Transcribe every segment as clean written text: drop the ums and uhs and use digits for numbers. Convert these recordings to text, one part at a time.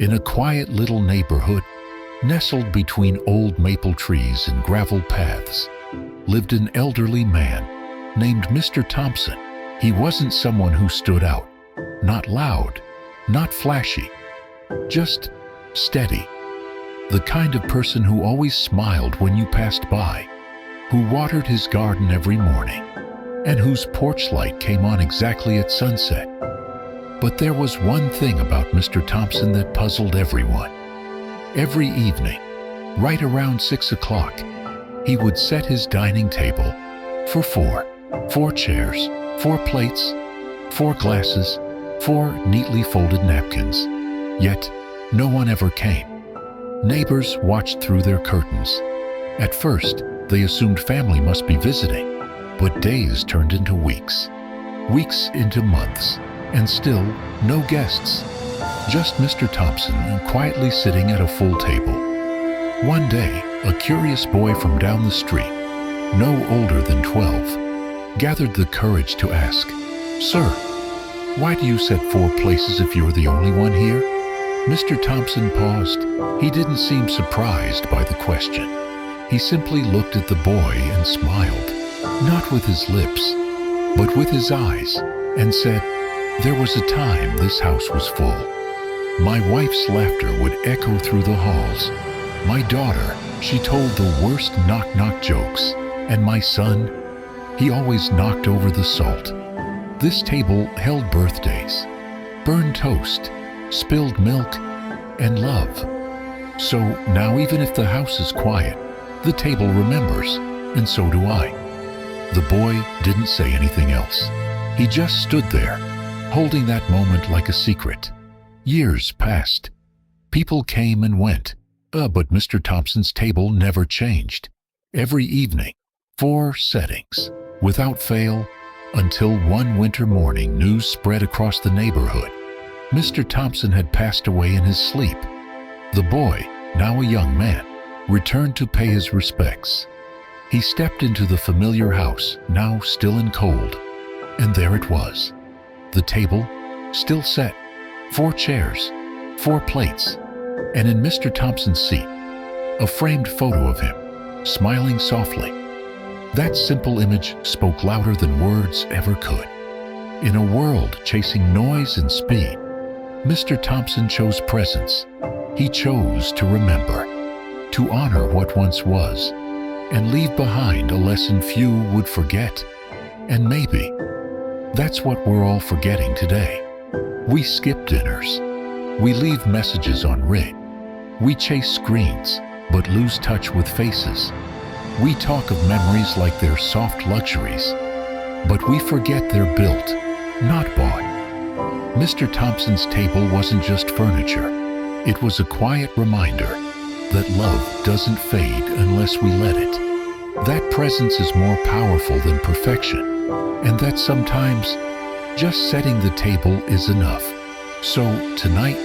In a quiet little neighborhood, nestled between old maple trees and gravel paths, lived an elderly man named Mr. Thompson. He wasn't someone who stood out, not loud, not flashy, just steady. The kind of person who always smiled when you passed by, who watered his garden every morning, and whose porch light came on exactly at sunset. But there was one thing about Mr. Thompson that puzzled everyone. Every evening, right around 6 o'clock, he would set his dining table for four chairs, 4 plates, 4 glasses, 4 neatly folded napkins. Yet, no one ever came. Neighbors watched through their curtains. At first, they assumed family must be visiting, but days turned into weeks, weeks into months, and still no guests. Just Mr. Thompson quietly sitting at a full table. One day, a curious boy from down the street, no older than 12, gathered the courage to ask, "Sir, why do you set 4 places if you're the only one here?" Mr. Thompson paused. He didn't seem surprised by the question. He simply looked at the boy and smiled, not with his lips, but with his eyes, and said, "There was a time this house was full. My wife's laughter would echo through the halls. My daughter, she told the worst knock-knock jokes. And my son, he always knocked over the salt. This table held birthdays, burned toast, spilled milk, and love. So now even if the house is quiet, the table remembers, and so do I." The boy didn't say anything else. He just stood there, holding that moment like a secret. Years passed. People came and went, but Mr. Thompson's table never changed. Every evening, 4 settings, without fail, until one winter morning news spread across the neighborhood. Mr. Thompson had passed away in his sleep. The boy, now a young man, returned to pay his respects. He stepped into the familiar house, now still and cold, and there it was. The table, still set, 4 chairs, 4 plates, and in Mr. Thompson's seat, a framed photo of him, smiling softly. That simple image spoke louder than words ever could. In a world chasing noise and speed, Mr. Thompson chose presence. He chose to remember, to honor what once was, and leave behind a lesson few would forget. And maybe that's what we're all forgetting today. We skip dinners. We leave messages unread. We chase screens, but lose touch with faces. We talk of memories like they're soft luxuries, but we forget they're built, not bought. Mr. Thompson's table wasn't just furniture. It was a quiet reminder that love doesn't fade unless we let it. That presence is more powerful than perfection, and that sometimes just setting the table is enough. So tonight,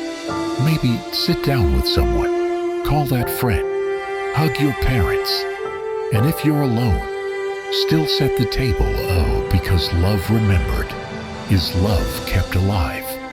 maybe sit down with someone, call that friend, hug your parents, and if you're alone, still set the table, because love remembered is love kept alive.